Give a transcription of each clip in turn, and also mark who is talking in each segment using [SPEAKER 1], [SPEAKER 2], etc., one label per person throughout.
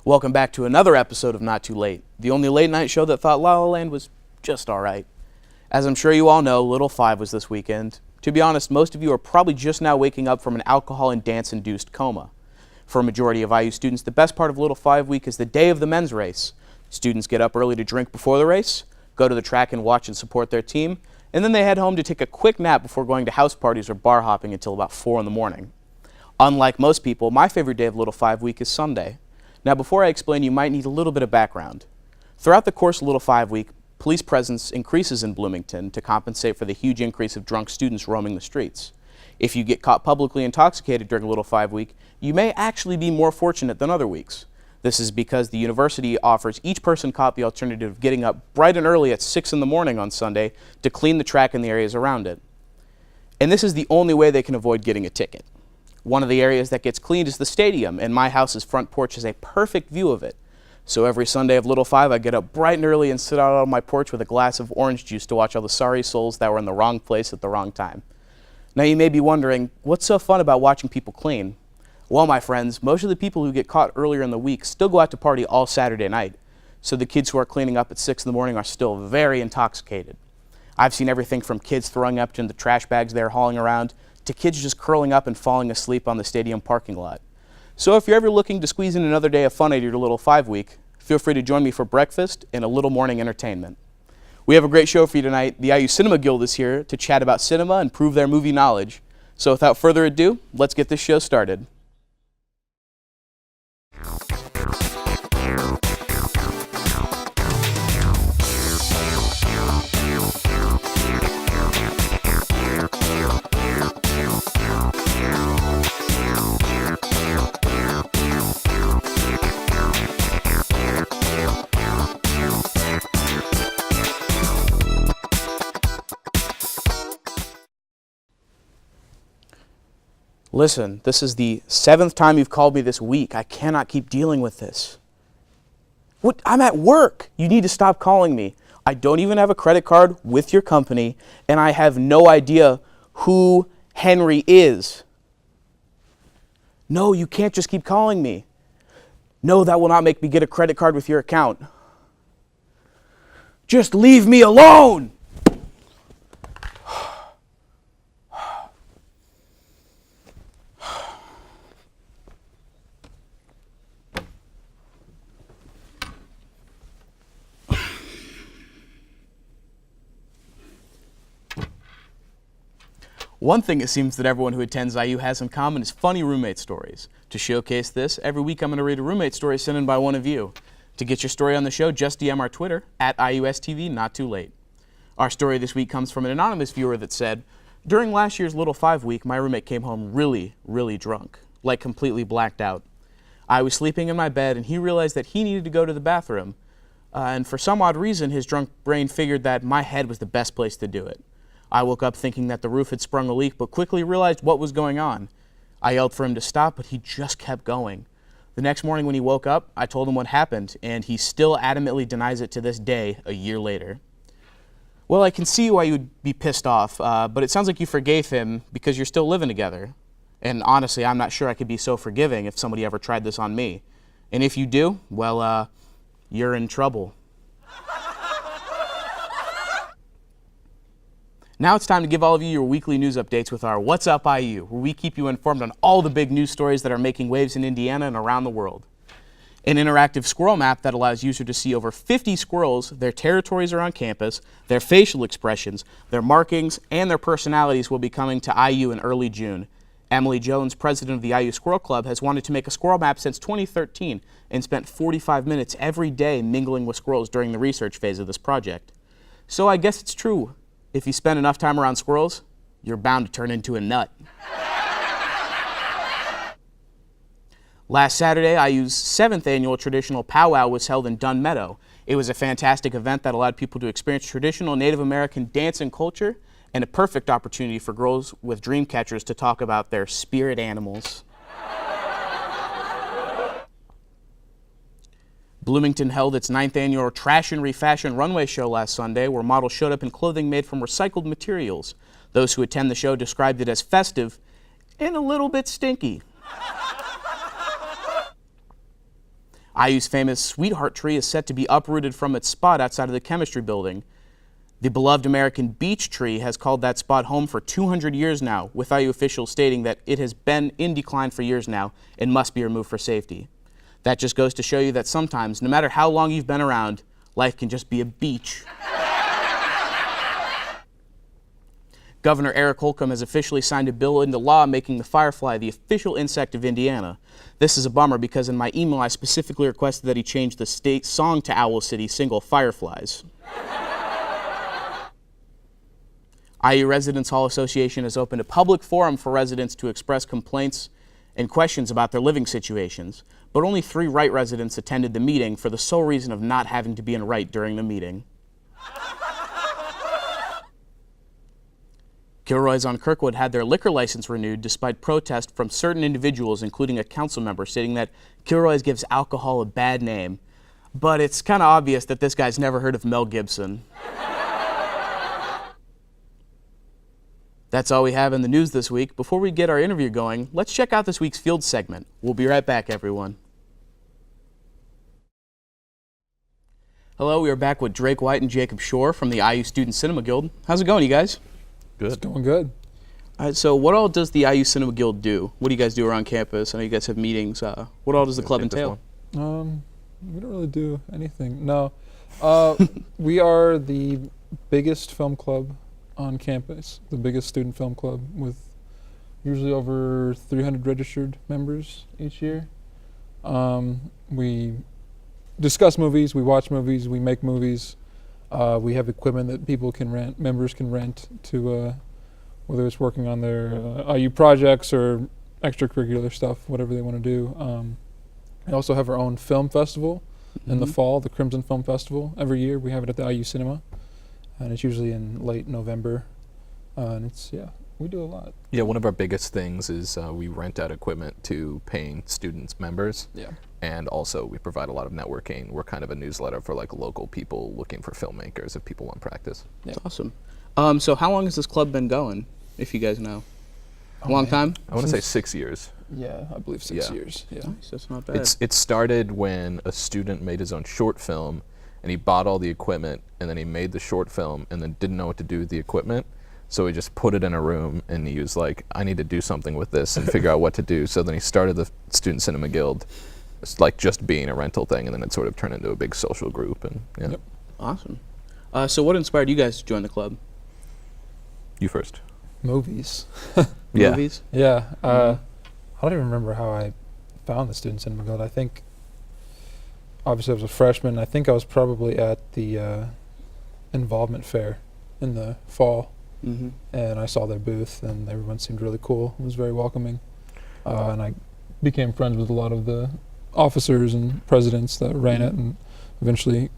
[SPEAKER 1] Welcome back to another episode of Not Too Late, the only late night show that thought La La Land was just alright. As I'm sure you all know, Little 5 was this weekend. To be honest, most of you are probably just now waking up from an alcohol and dance-induced coma. For a majority of IU students, the best part of Little 5 week is the day of the men's race. Students get up early to drink before the race, go to the track and watch and support their team, and then they head home to take a quick nap before going to house parties or bar hopping until about 4 in the morning. Unlike most people, my favorite day of Little 5 week is Sunday. Now, before I explain, you might need a little bit of background. Throughout the course of Little 5 week, police presence increases in Bloomington to compensate for the huge increase of drunk students roaming the streets. If you get caught publicly intoxicated during Little 5 week, you may actually be more fortunate than other weeks. This is because the university offers each person caught the alternative of getting up bright and early at 6 in the morning on Sunday to clean the track and the areas around it. And this is the only way they can avoid getting a ticket. One of the areas that gets cleaned is the stadium, and my house's front porch has a perfect view of it. So every Sunday of Little 5, I get up bright and early and sit out on my porch with a glass of orange juice to watch all the sorry souls that were in the wrong place at the wrong time. Now you may be wondering, what's so fun about watching people clean? Well, my friends, most of the people who get caught earlier in the week still go out to party all Saturday night. So the kids who are cleaning up at 6 in the morning are still very intoxicated. I've seen everything from kids throwing up in the trash bags they're hauling around to kids just curling up and falling asleep on the stadium parking lot. So if you're ever looking to squeeze in another day of fun at your Little 5 week, feel free to join me for breakfast and a little morning entertainment. We have a great show for you tonight. The IU Cinema Guild is here to chat about cinema and prove their movie knowledge. So without further ado, let's get this show started. Listen, this is the 7th time you've called me this week. I cannot keep dealing with this. What? I'm at work. You need to stop calling me. I don't even have a credit card with your company, and I have no idea who Henry is. No, you can't just keep calling me. No, that will not make me get a credit card with your account. Just leave me alone! One thing it seems that everyone who attends IU has in common is funny roommate stories. To showcase this, every week I'm going to read a roommate story sent in by one of you. To get your story on the show, just DM our Twitter, at IUSTV, not too late. Our story this week comes from an anonymous viewer that said, during last year's Little 5 week, my roommate came home really, really drunk, like completely blacked out. I was sleeping in my bed and he realized that he needed to go to the bathroom. And for some odd reason, his drunk brain figured that my head was the best place to do it. I woke up thinking that the roof had sprung a leak, but quickly realized what was going on. I yelled for him to stop, but he just kept going. The next morning when he woke up, I told him what happened, and he still adamantly denies it to this day, a year later. Well, I can see why you'd be pissed off, but it sounds like you forgave him because you're still living together. And honestly, I'm not sure I could be so forgiving if somebody ever tried this on me. And if you do, well, you're in trouble. Now it's time to give all of you your weekly news updates with our What's Up IU, where we keep you informed on all the big news stories that are making waves in Indiana and around the world. An interactive squirrel map that allows users to see over 50 squirrels, their territories around campus, their facial expressions, their markings, and their personalities will be coming to IU in early June. Emily Jones, president of the IU Squirrel Club, has wanted to make a squirrel map since 2013 and spent 45 minutes every day mingling with squirrels during the research phase of this project. So I guess it's true. If you spend enough time around squirrels, you're bound to turn into a nut. Last Saturday, IU's 7th annual traditional powwow was held in Dunn Meadow. It was a fantastic event that allowed people to experience traditional Native American dance and culture, and a perfect opportunity for girls with dream catchers to talk about their spirit animals. Bloomington held its 9th annual Trash and Refashion runway show last Sunday, where models showed up in clothing made from recycled materials. Those who attend the show described it as festive and a little bit stinky. IU's famous sweetheart tree is set to be uprooted from its spot outside of the chemistry building. The beloved American beech tree has called that spot home for 200 years now, with IU officials stating that it has been in decline for years now and must be removed for safety. That just goes to show you that sometimes, no matter how long you've been around, life can just be a beach. Governor Eric Holcomb has officially signed a bill into law making the firefly the official insect of Indiana. This is a bummer because in my email I specifically requested that he change the state song to Owl City's single Fireflies. IU Residence Hall Association has opened a public forum for residents to express complaints and questions about their living situations, but only 3 Wright residents attended the meeting for the sole reason of not having to be in Wright during the meeting. Kilroy's on Kirkwood had their liquor license renewed despite protest from certain individuals, including a council member, stating that Kilroy's gives alcohol a bad name. But it's kind of obvious that this guy's never heard of Mel Gibson. That's all we have in the news this week. Before we get our interview going, let's check out this week's field segment. We'll be right back, everyone. Hello, we are back with Drake White and Jacob Shore from the IU Student Cinema Guild. How's it going, you guys?
[SPEAKER 2] Good.
[SPEAKER 3] It's going good.
[SPEAKER 1] All right, so what all does the IU Cinema Guild do? What do you guys do around campus? I know you guys have meetings. What all does the club entail?
[SPEAKER 3] We don't really do anything. No. We are the biggest film club on campus, the biggest student film club with usually over 300 registered members each year. We discuss movies, we watch movies, we make movies. We have equipment that people can rent, members can rent to, whether it's working on their IU projects or extracurricular stuff, whatever they want to do. We also have our own film festival in the fall, the Crimson Film Festival. Every year we have it at the IU Cinema, and it's usually in late November. And it's, we do a lot.
[SPEAKER 2] Yeah, one of our biggest things is we rent out equipment to paying students, members.
[SPEAKER 3] Yeah.
[SPEAKER 2] And also we provide a lot of networking. We're kind of a newsletter for like local people looking for filmmakers if people want practice.
[SPEAKER 1] Yeah. Awesome. So how long has this club been going, if you guys know? A long time?
[SPEAKER 2] I want to say 6 years.
[SPEAKER 3] Yeah, I believe 6 years. Yeah.
[SPEAKER 1] Nice, that's not bad.
[SPEAKER 2] It started when a student made his own short film and he bought all the equipment and then he made the short film and then didn't know what to do with the equipment. So he just put it in a room and he was like, I need to do something with this and figure out what to do. So then he started the Student Cinema Guild. It's like just being a rental thing, and then it sort of turned into a big social group. And yeah.
[SPEAKER 3] Yep.
[SPEAKER 1] Awesome. So what inspired you guys to join the club?
[SPEAKER 2] You first.
[SPEAKER 3] Movies.
[SPEAKER 2] Yeah.
[SPEAKER 1] Movies?
[SPEAKER 3] Yeah. I don't even remember how I found the Student Cinema Guild. I think, obviously I was a freshman. I think I was probably at the involvement fair in the fall. And I saw their booth, and everyone seemed really cool. It was very welcoming. And I became friends with a lot of the officers and presidents that ran it, and eventually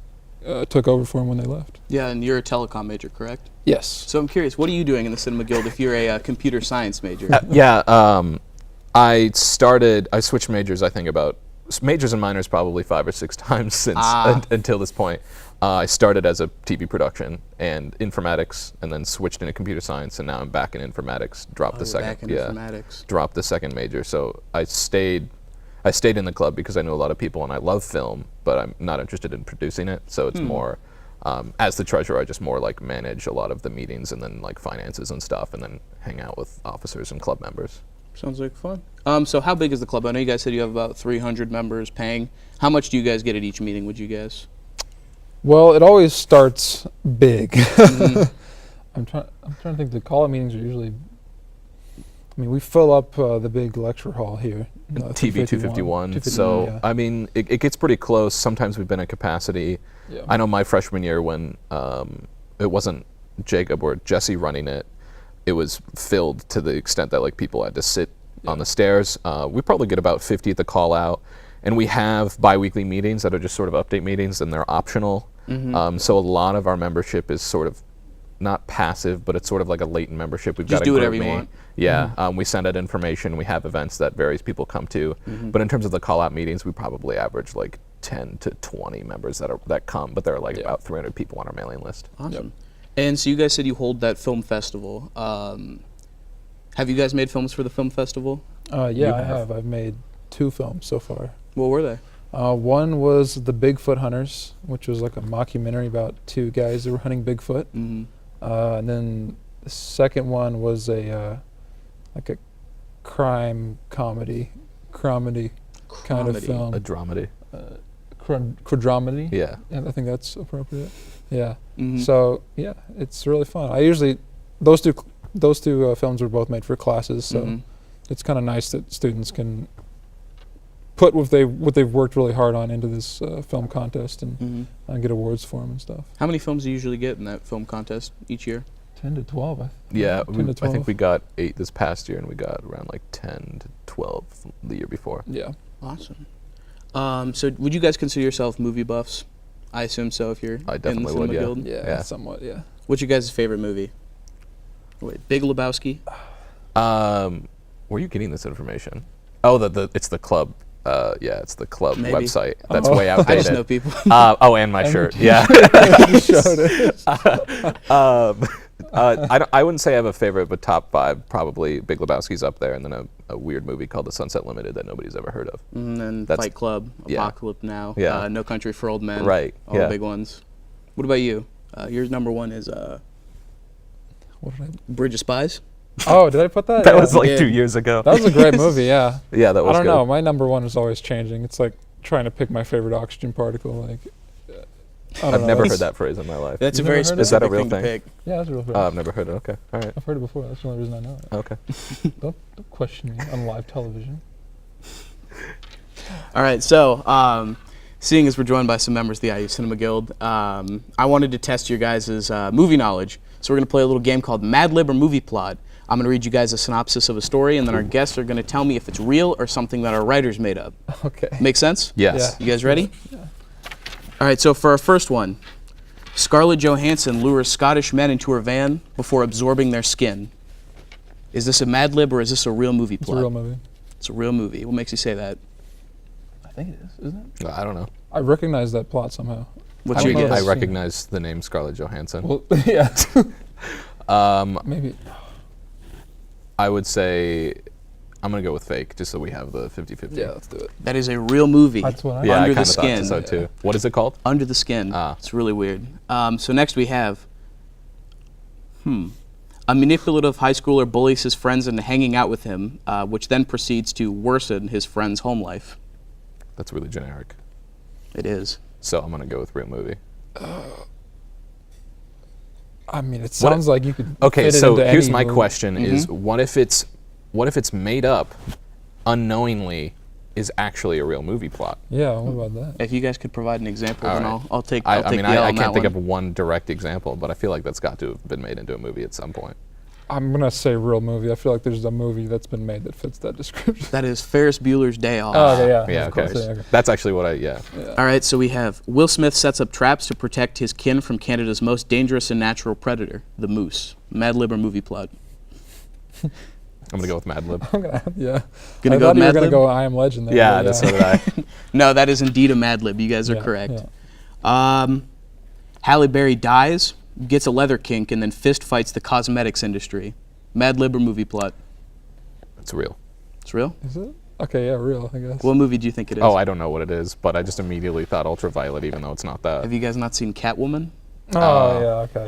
[SPEAKER 3] took over for them when they left.
[SPEAKER 1] Yeah, and you're a telecom major, correct?
[SPEAKER 3] Yes.
[SPEAKER 1] So I'm curious, what are you doing in the Cinema Guild if you're a computer science major?
[SPEAKER 2] I switched majors, I think about, majors and minors probably 5 or 6 times since until this point. I started as a TV production and informatics, and then switched into computer science, and now I'm back in informatics. Dropped the second major. So I stayed in the club because I know a lot of people and I love film, but I'm not interested in producing it. So it's more, as the treasurer, I just more like manage a lot of the meetings and then like finances and stuff, and then hang out with officers and club members.
[SPEAKER 1] Sounds like fun. So how big is the club? I know you guys said you have about 300 members paying. How much do you guys get at each meeting, would you guess?
[SPEAKER 3] Well, it always starts big. I'm trying to think. The call-out meetings are usually, I mean, we fill up the big lecture hall here.
[SPEAKER 2] TV 251. So, yeah. I mean, it gets pretty close. Sometimes we've been at capacity. Yeah. I know my freshman year when it wasn't Jacob or Jesse running it, it was filled to the extent that like people had to sit on the stairs. We probably get about 50 at the call-out. And we have bi-weekly meetings that are just sort of update meetings, and they're optional. So a lot of our membership is sort of not passive, but it's sort of like a latent membership. We've
[SPEAKER 1] just
[SPEAKER 2] got
[SPEAKER 1] do whatever you want.
[SPEAKER 2] Yeah, we send out information. We have events that various people come to. But in terms of the call-out meetings, we probably average like 10 to 20 members that come. But there are like about 300 people on our mailing list.
[SPEAKER 1] Awesome. Yep. And so you guys said you hold that film festival. Have you guys made films for the film festival?
[SPEAKER 3] Yeah, I have. I've made 2 films so far.
[SPEAKER 1] What were they?
[SPEAKER 3] One was The Bigfoot Hunters, which was like a mockumentary about two guys that were hunting Bigfoot.
[SPEAKER 1] Mm-hmm.
[SPEAKER 3] And then the second one was like a crime comedy kind of film.
[SPEAKER 2] A dramedy.
[SPEAKER 3] Quadramedy.
[SPEAKER 2] Yeah.
[SPEAKER 3] I think that's appropriate. Yeah.
[SPEAKER 1] Mm-hmm.
[SPEAKER 3] So yeah, it's really fun. Those two films were both made for classes, so it's kind of nice that students can put what they've worked really hard on into this film contest and get awards for them and stuff.
[SPEAKER 1] How many films do you usually get in that film contest each year?
[SPEAKER 3] 10 to 12.
[SPEAKER 2] Yeah,
[SPEAKER 3] 10 to 12.
[SPEAKER 2] I think we got 8 this past year, and we got around like 10 to 12 the year before.
[SPEAKER 3] Yeah.
[SPEAKER 1] Awesome. So would you guys consider yourself movie buffs? I assume so if you're
[SPEAKER 2] I
[SPEAKER 1] in the
[SPEAKER 2] definitely
[SPEAKER 1] cinema
[SPEAKER 2] would, yeah.
[SPEAKER 1] guild.
[SPEAKER 3] Yeah, somewhat, yeah.
[SPEAKER 1] What's your guys' favorite movie? Wait, Big Lebowski?
[SPEAKER 2] Where are you getting this information? Oh, it's the club. Yeah, it's the club
[SPEAKER 1] Maybe.
[SPEAKER 2] website. That's way outdated.
[SPEAKER 1] I just know people.
[SPEAKER 2] And my shirt. Yeah.
[SPEAKER 3] You showed it.
[SPEAKER 2] I wouldn't say I have a favorite, but top 5 probably Big Lebowski's up there, and then a weird movie called The Sunset Limited that nobody's ever heard of.
[SPEAKER 1] And then
[SPEAKER 2] That's-
[SPEAKER 1] Fight Club,
[SPEAKER 2] yeah.
[SPEAKER 1] Apocalypse Now,
[SPEAKER 2] Yeah.
[SPEAKER 1] No Country for Old Men.
[SPEAKER 2] Right,
[SPEAKER 1] All
[SPEAKER 2] yeah.
[SPEAKER 1] the big ones. What about you? Your number one is
[SPEAKER 3] What did
[SPEAKER 1] Bridge of Spies.
[SPEAKER 3] did I put that?
[SPEAKER 2] That
[SPEAKER 3] Yeah.
[SPEAKER 2] was like
[SPEAKER 1] Yeah.
[SPEAKER 2] 2 years ago.
[SPEAKER 3] That was a great movie, yeah.
[SPEAKER 2] Yeah, that was
[SPEAKER 3] I don't
[SPEAKER 2] good.
[SPEAKER 3] know. My number one is always changing. It's like trying to pick my favorite oxygen particle. Like, I don't
[SPEAKER 2] I've
[SPEAKER 3] know.
[SPEAKER 2] never
[SPEAKER 3] That's-
[SPEAKER 2] heard that phrase in my life.
[SPEAKER 1] That's a
[SPEAKER 3] You've
[SPEAKER 1] very
[SPEAKER 3] never heard of
[SPEAKER 1] specific
[SPEAKER 2] that? Is that a real
[SPEAKER 1] thing to
[SPEAKER 2] thing?
[SPEAKER 1] pick.
[SPEAKER 3] Yeah, that's a real thing.
[SPEAKER 2] I've never heard it. Okay, all right.
[SPEAKER 3] I've heard it before. That's the only reason I know it.
[SPEAKER 2] Okay.
[SPEAKER 3] Don't question me on live television.
[SPEAKER 1] All right, so seeing as we're joined by some members of the IU Cinema Guild, I wanted to test your guys' movie knowledge. So we're going to play a little game called Mad Lib or Movie Plot. I'm going to read you guys a synopsis of a story, and then our guests are going to tell me if it's real or something that our writers made up.
[SPEAKER 3] Okay.
[SPEAKER 1] Make sense?
[SPEAKER 2] Yes.
[SPEAKER 1] You guys ready?
[SPEAKER 3] Yeah.
[SPEAKER 1] All right, so for our first one, Scarlett Johansson lures Scottish men into her van before absorbing their skin. Is this a Mad Lib or is this a real movie
[SPEAKER 3] It's
[SPEAKER 1] plot?
[SPEAKER 3] a real movie.
[SPEAKER 1] It's a real movie. What makes you say that?
[SPEAKER 3] I think it is, isn't it?
[SPEAKER 2] I don't know.
[SPEAKER 3] I recognize that plot somehow.
[SPEAKER 1] What's
[SPEAKER 3] I
[SPEAKER 1] your
[SPEAKER 3] don't know
[SPEAKER 1] guess?
[SPEAKER 3] if
[SPEAKER 2] I recognize the name Scarlett Johansson.
[SPEAKER 3] Well, yeah. Maybe.
[SPEAKER 2] I would say I'm going to go with fake, just so we have the 50-50.
[SPEAKER 3] Yeah, let's do it.
[SPEAKER 1] That is a real movie.
[SPEAKER 3] That's what I
[SPEAKER 2] Yeah,
[SPEAKER 1] Under
[SPEAKER 2] I
[SPEAKER 1] the
[SPEAKER 2] kind of thought
[SPEAKER 1] Skin.
[SPEAKER 2] so too. What is it called?
[SPEAKER 1] Under the Skin.
[SPEAKER 2] Ah.
[SPEAKER 1] It's really weird. So next we have, a manipulative high schooler bullies his friends into hanging out with him, which then proceeds to worsen his friend's home life.
[SPEAKER 2] That's really generic.
[SPEAKER 1] It is.
[SPEAKER 2] So I'm going to go with real movie.
[SPEAKER 3] I mean, it sounds like you could.
[SPEAKER 2] Okay,
[SPEAKER 3] fit it
[SPEAKER 2] so
[SPEAKER 3] into
[SPEAKER 2] here's
[SPEAKER 3] any
[SPEAKER 2] my
[SPEAKER 3] movie.
[SPEAKER 2] question: is what if it's made up, unknowingly, is actually a real movie plot?
[SPEAKER 3] Yeah, what about that?
[SPEAKER 1] If you guys could provide an example,
[SPEAKER 2] All
[SPEAKER 1] then
[SPEAKER 2] right.
[SPEAKER 1] I'll take
[SPEAKER 2] I
[SPEAKER 1] the
[SPEAKER 2] mean,
[SPEAKER 1] L
[SPEAKER 2] I
[SPEAKER 1] on
[SPEAKER 2] can't
[SPEAKER 1] that
[SPEAKER 2] think
[SPEAKER 1] one.
[SPEAKER 2] of one direct example, but I feel like that's got to have been made into a movie at some point.
[SPEAKER 3] I'm gonna say real movie. I feel like there's a movie that's been made that fits that description.
[SPEAKER 1] That is Ferris Bueller's Day Off.
[SPEAKER 3] Oh, okay, yeah.
[SPEAKER 2] Yeah,
[SPEAKER 3] of
[SPEAKER 2] okay.
[SPEAKER 3] course, yeah,
[SPEAKER 2] That's actually what
[SPEAKER 1] All right, so we have Will Smith sets up traps to protect his kin from Canada's most dangerous and natural predator, the moose. Mad Lib or movie plot?
[SPEAKER 2] I'm going to go with Mad Lib.
[SPEAKER 3] I'm gonna, yeah.
[SPEAKER 1] Gonna
[SPEAKER 3] I
[SPEAKER 1] go
[SPEAKER 3] thought you were
[SPEAKER 1] Mad
[SPEAKER 3] gonna
[SPEAKER 1] Lib?
[SPEAKER 3] go I Am Legend there.
[SPEAKER 2] Yeah,
[SPEAKER 3] but
[SPEAKER 2] that's what I.
[SPEAKER 1] No, that is indeed a Mad Lib. You guys are
[SPEAKER 3] Yeah,
[SPEAKER 1] correct.
[SPEAKER 3] yeah.
[SPEAKER 1] Halle Berry dies, gets a leather kink, and then fist fights the cosmetics industry. Mad Lib or movie plot?
[SPEAKER 2] It's real.
[SPEAKER 1] It's real?
[SPEAKER 3] Is it? Okay, yeah, real, I guess.
[SPEAKER 1] What movie do you think it is?
[SPEAKER 2] Oh, I don't know what it is, but I just immediately thought Ultraviolet, even though it's not that.
[SPEAKER 1] Have you guys not seen Catwoman?
[SPEAKER 3] Oh, yeah, okay.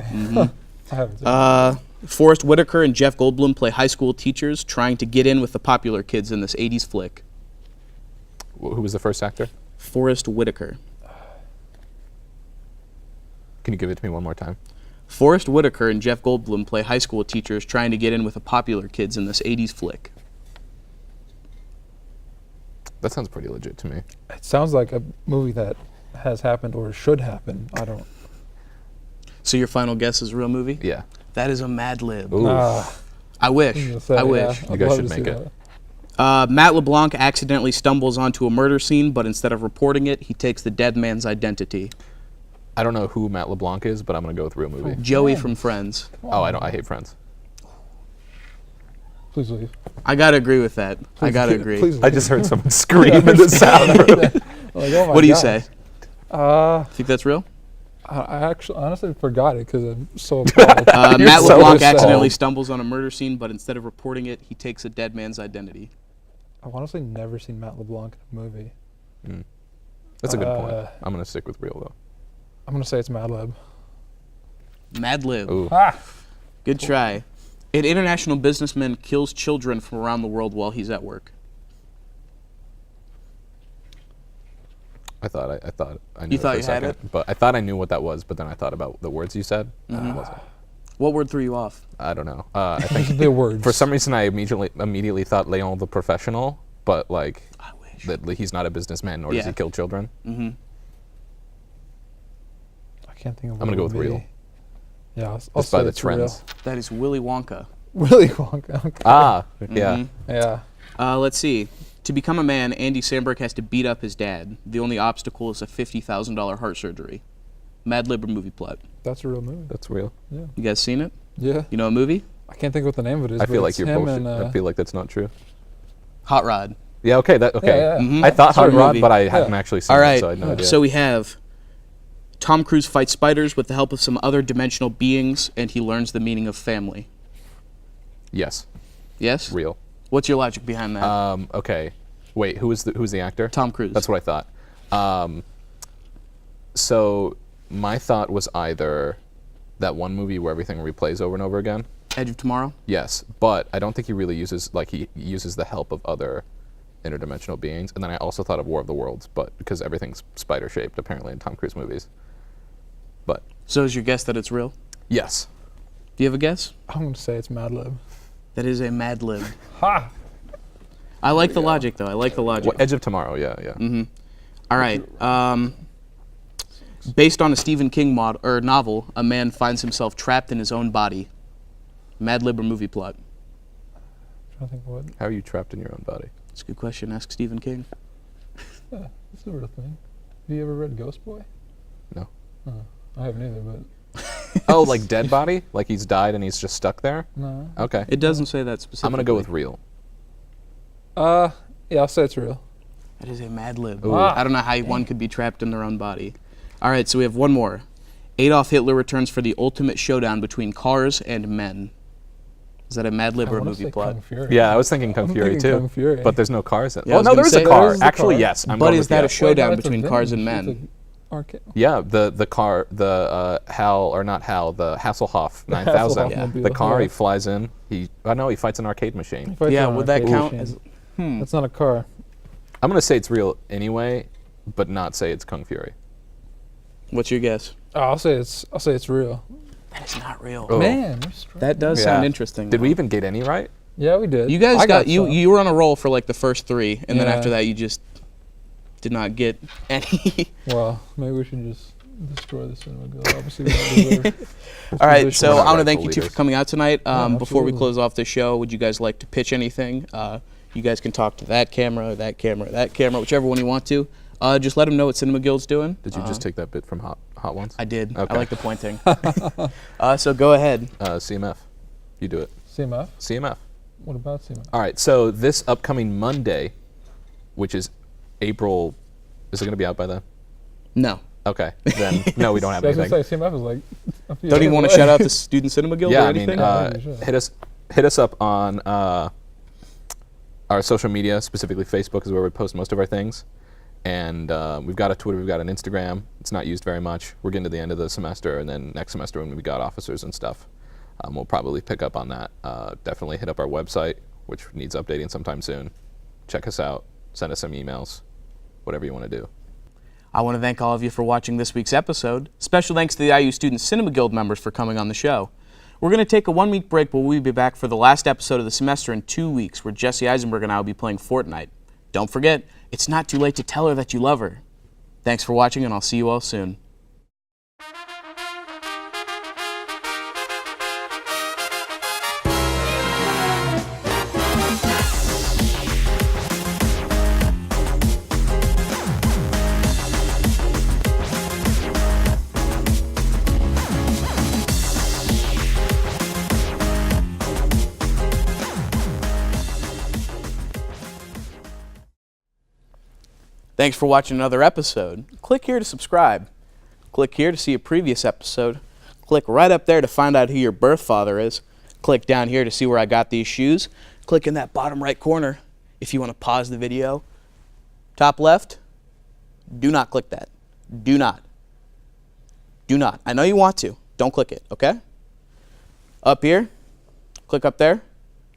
[SPEAKER 3] I haven't seen it.
[SPEAKER 1] Forrest Whitaker and Jeff Goldblum play high school teachers trying to get in with the popular kids in this 80s flick.
[SPEAKER 2] Who was the first actor?
[SPEAKER 1] Forrest Whitaker.
[SPEAKER 2] Can you give it to me one more time?
[SPEAKER 1] Forrest Whitaker and Jeff Goldblum play high school teachers trying to get in with the popular kids in this 80s flick.
[SPEAKER 2] That sounds pretty legit to me.
[SPEAKER 3] It sounds like a movie that has happened or should happen. I don't.
[SPEAKER 1] So your final guess is a real movie?
[SPEAKER 2] Yeah.
[SPEAKER 1] That is a Mad Lib.
[SPEAKER 2] Ooh.
[SPEAKER 1] I wish.
[SPEAKER 3] was gonna say,
[SPEAKER 1] I wish.
[SPEAKER 3] yeah,
[SPEAKER 2] You
[SPEAKER 3] I'd
[SPEAKER 2] guys
[SPEAKER 3] love
[SPEAKER 2] should
[SPEAKER 3] to
[SPEAKER 2] make
[SPEAKER 3] see
[SPEAKER 2] it.
[SPEAKER 3] that.
[SPEAKER 1] Matt LeBlanc accidentally stumbles onto a murder scene, but instead of reporting it, he takes the dead man's identity.
[SPEAKER 2] I don't know who Matt LeBlanc is, but I'm going to go with real movie.
[SPEAKER 1] Joey
[SPEAKER 3] Friends.
[SPEAKER 1] from Friends.
[SPEAKER 2] Oh, I hate Friends.
[SPEAKER 3] Please leave.
[SPEAKER 1] I gotta agree with that. I gotta agree.
[SPEAKER 3] Please leave.
[SPEAKER 2] I just heard someone scream in the sound room.
[SPEAKER 3] Like, oh my
[SPEAKER 1] What do you
[SPEAKER 3] God.
[SPEAKER 1] say? Think that's real?
[SPEAKER 3] I actually honestly forgot it because I'm so appalled.
[SPEAKER 1] Matt
[SPEAKER 2] so
[SPEAKER 1] LeBlanc
[SPEAKER 2] appalled.
[SPEAKER 1] accidentally stumbles on a murder scene, but instead of reporting it, he takes a dead man's identity.
[SPEAKER 3] I've honestly never seen Matt LeBlanc in a movie.
[SPEAKER 2] That's a good point. I'm going to stick with real, though.
[SPEAKER 3] I'm going to say it's Mad Lib.
[SPEAKER 1] Mad Lib.
[SPEAKER 2] Ooh.
[SPEAKER 1] Good try. An international businessman kills children from around the world while he's at work.
[SPEAKER 2] I thought I knew
[SPEAKER 1] You
[SPEAKER 2] it
[SPEAKER 1] thought
[SPEAKER 2] for a
[SPEAKER 1] you had
[SPEAKER 2] second,
[SPEAKER 1] it?
[SPEAKER 2] but I thought I knew what that was, but then I thought about the words you said. And it wasn't.
[SPEAKER 1] What word threw you off?
[SPEAKER 2] I don't know. I think
[SPEAKER 3] The words.
[SPEAKER 2] for some reason I immediately thought Leon the Professional, but like
[SPEAKER 1] I wish.
[SPEAKER 2] that he's not a businessman, nor does
[SPEAKER 1] Yeah.
[SPEAKER 2] he kill children.
[SPEAKER 1] Mm-hmm.
[SPEAKER 3] I can't think of.
[SPEAKER 2] I'm
[SPEAKER 3] what
[SPEAKER 2] gonna go
[SPEAKER 3] it
[SPEAKER 2] with
[SPEAKER 3] would
[SPEAKER 2] real.
[SPEAKER 3] be. Yeah, I'll
[SPEAKER 2] Just
[SPEAKER 3] say
[SPEAKER 2] by the
[SPEAKER 3] it's real.
[SPEAKER 2] trends.
[SPEAKER 1] That is Willy Wonka.
[SPEAKER 3] Willy Wonka. Okay.
[SPEAKER 2] Ah, yeah.
[SPEAKER 1] Mhm.
[SPEAKER 3] Yeah.
[SPEAKER 1] Let's see. To become a man, Andy Samberg has to beat up his dad. The only obstacle is a $50,000 heart surgery. Mad Lib or movie plot?
[SPEAKER 3] That's a real movie.
[SPEAKER 2] That's real.
[SPEAKER 3] Yeah.
[SPEAKER 1] You guys seen it?
[SPEAKER 3] Yeah.
[SPEAKER 1] You know a movie?
[SPEAKER 3] I can't think what the name of it is.
[SPEAKER 2] I
[SPEAKER 3] but
[SPEAKER 2] feel like
[SPEAKER 3] it's
[SPEAKER 2] you're
[SPEAKER 3] him
[SPEAKER 2] bullshit.
[SPEAKER 3] and,
[SPEAKER 2] I feel like that's not true.
[SPEAKER 1] Hot Rod.
[SPEAKER 2] Yeah. Okay. Okay.
[SPEAKER 3] Yeah, yeah.
[SPEAKER 1] Mhm.
[SPEAKER 2] I thought
[SPEAKER 1] It's a
[SPEAKER 2] Hot Rod,
[SPEAKER 1] movie.
[SPEAKER 2] but I hadn't actually seen
[SPEAKER 1] All
[SPEAKER 2] it,
[SPEAKER 1] right.
[SPEAKER 2] so I had no idea.
[SPEAKER 1] So we have Tom Cruise fights spiders with the help of some other dimensional beings, and he learns the meaning of family.
[SPEAKER 2] Yes.
[SPEAKER 1] Yes?
[SPEAKER 2] Real.
[SPEAKER 1] What's your logic behind that?
[SPEAKER 2] Okay. Wait. Who's the actor?
[SPEAKER 1] Tom Cruise.
[SPEAKER 2] That's what I thought. So my thought was either that one movie where everything replays over and over again.
[SPEAKER 1] Edge of Tomorrow?
[SPEAKER 2] Yes, but I don't think he really uses he uses the help of other interdimensional beings. And then I also thought of War of the Worlds, but because everything's spider shaped apparently in Tom Cruise movies. But
[SPEAKER 1] So is your guess that it's real?
[SPEAKER 2] yes,
[SPEAKER 1] Do you have a guess?
[SPEAKER 3] I'm going to say it's Mad Lib.
[SPEAKER 1] That is a Mad Lib.
[SPEAKER 3] Ha!
[SPEAKER 1] I like the logic, though. I like the logic.
[SPEAKER 2] Edge of Tomorrow. Yeah, yeah.
[SPEAKER 1] Mm-hmm. All right. Based on a Stephen King novel, a man finds himself trapped in his own body. Mad Lib or movie plot?
[SPEAKER 3] I'm trying to think of what.
[SPEAKER 2] How are you trapped in your own body?
[SPEAKER 1] It's a good question. Ask Stephen King.
[SPEAKER 3] Yeah, it's a real thing. Have you ever read Ghost Boy?
[SPEAKER 2] No.
[SPEAKER 3] I haven't either, but
[SPEAKER 2] Oh, like dead body? Like he's died and he's just stuck there?
[SPEAKER 3] no.
[SPEAKER 2] Okay.
[SPEAKER 1] It doesn't say that specifically.
[SPEAKER 2] I'm gonna go with real.
[SPEAKER 3] Yeah, I'll say it's real.
[SPEAKER 1] That is a Mad Lib.
[SPEAKER 2] Ooh.
[SPEAKER 1] I don't know how one could be trapped in their own body. All right, so we have one more. Adolf Hitler returns for the ultimate showdown between cars and men. Is that a Mad Lib
[SPEAKER 3] I
[SPEAKER 1] or a
[SPEAKER 3] wanna
[SPEAKER 1] movie
[SPEAKER 3] say
[SPEAKER 1] plot?
[SPEAKER 3] Kung Fury.
[SPEAKER 2] Yeah, I was thinking Kung
[SPEAKER 3] I'm
[SPEAKER 2] Fury
[SPEAKER 3] thinking
[SPEAKER 2] too.
[SPEAKER 3] Kung Fury.
[SPEAKER 2] But there's no cars.
[SPEAKER 1] Yeah, I was
[SPEAKER 2] no,
[SPEAKER 1] gonna
[SPEAKER 2] there is
[SPEAKER 1] say-
[SPEAKER 2] a car.
[SPEAKER 3] There is a
[SPEAKER 2] Actually,
[SPEAKER 3] car.
[SPEAKER 2] yes. I'm
[SPEAKER 1] But
[SPEAKER 2] going
[SPEAKER 1] is
[SPEAKER 2] with
[SPEAKER 1] that a
[SPEAKER 2] yes.
[SPEAKER 1] showdown
[SPEAKER 3] Well, that's a
[SPEAKER 1] between cars and
[SPEAKER 3] vintage.
[SPEAKER 1] men?
[SPEAKER 3] It's a arcade.
[SPEAKER 2] Yeah, the car, the Hal or not Hal, the Hasselhoff 9000.
[SPEAKER 3] Hasselhoff mobile,
[SPEAKER 2] The car,
[SPEAKER 3] yeah.
[SPEAKER 2] he flies in. He fights an arcade machine.
[SPEAKER 3] Fights
[SPEAKER 1] Yeah,
[SPEAKER 3] on an
[SPEAKER 1] would that
[SPEAKER 3] arcade
[SPEAKER 1] count
[SPEAKER 3] machine.
[SPEAKER 1] as...
[SPEAKER 3] It's not a car.
[SPEAKER 2] I'm gonna say it's real anyway, but not say it's Kung Fury.
[SPEAKER 1] What's your guess?
[SPEAKER 3] Oh, I'll say it's real.
[SPEAKER 1] That is not real.
[SPEAKER 2] Oh.
[SPEAKER 3] Man, you're strong.
[SPEAKER 1] That does
[SPEAKER 2] Yeah.
[SPEAKER 1] sound interesting.
[SPEAKER 2] Did we
[SPEAKER 1] though.
[SPEAKER 2] even get any right?
[SPEAKER 3] Yeah, we did.
[SPEAKER 1] You guys
[SPEAKER 3] I
[SPEAKER 1] got you.
[SPEAKER 3] some.
[SPEAKER 1] You were on a roll for like the first three, and then
[SPEAKER 3] Yeah.
[SPEAKER 1] after that, you just did not get any.
[SPEAKER 3] Well, maybe we should just destroy the cinema guild. Obviously, we don't deserve this
[SPEAKER 1] All right,
[SPEAKER 3] position.
[SPEAKER 1] so
[SPEAKER 2] We're
[SPEAKER 1] I
[SPEAKER 2] not
[SPEAKER 1] want to thank
[SPEAKER 2] rightful
[SPEAKER 1] you two for
[SPEAKER 2] leaders.
[SPEAKER 1] coming out tonight. Before we
[SPEAKER 3] absolutely.
[SPEAKER 1] close off the show, would you guys like to pitch anything? You guys can talk to that camera, whichever one you want to. Just let them know what Cinema Guild's doing.
[SPEAKER 2] Did you just take that bit from Hot Ones?
[SPEAKER 1] I did.
[SPEAKER 2] Okay.
[SPEAKER 1] I like the pointing. So go ahead.
[SPEAKER 2] CMF. You do it.
[SPEAKER 3] CMF?
[SPEAKER 2] CMF.
[SPEAKER 3] What about CMF?
[SPEAKER 2] All right, so this upcoming Monday, which is April, is it going to be out by then?
[SPEAKER 1] No.
[SPEAKER 2] Okay, then no, we don't have
[SPEAKER 3] I was
[SPEAKER 2] anything.
[SPEAKER 3] gonna say CMF is like. a few
[SPEAKER 1] Don't even
[SPEAKER 3] hours
[SPEAKER 1] want to
[SPEAKER 3] away.
[SPEAKER 1] shout out the Student Cinema Guild
[SPEAKER 2] Yeah,
[SPEAKER 1] or
[SPEAKER 2] I mean,
[SPEAKER 1] anything?
[SPEAKER 3] Yeah, you should.
[SPEAKER 2] hit us up on our social media, specifically Facebook is where we post most of our things. And we've got a Twitter, we've got an Instagram. It's not used very much. We're getting to the end of the semester, and then next semester when we got officers and stuff, we'll probably pick up on that. Definitely hit up our website, which needs updating sometime soon. Check us out. Send us some emails. Whatever you want to do.
[SPEAKER 1] I want to thank all of you for watching this week's episode. Special thanks to the IU Student Cinema Guild members for coming on the show. We're going to take a 1-week break, but we'll be back for the last episode of the semester in 2 weeks, where Jesse Eisenberg and I will be playing Fortnite. Don't forget, it's not too late to tell her that you love her. Thanks for watching, and I'll see you all soon. Thanks for watching another episode. Click here to subscribe. Click here to see a previous episode. Click right up there to find out who your birth father is. Click down here to see where I got these shoes. Click in that bottom right corner if you want to pause the video. Top left, Do not click that. Do not. Do not. I know you want to. Don't click it, okay? Up here, click up there.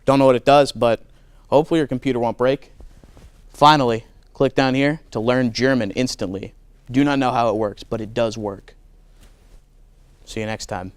[SPEAKER 1] Don't know what it does, but hopefully your computer won't break. Finally, click down here to learn German instantly. Do not know how it works, but it does work. See you next time.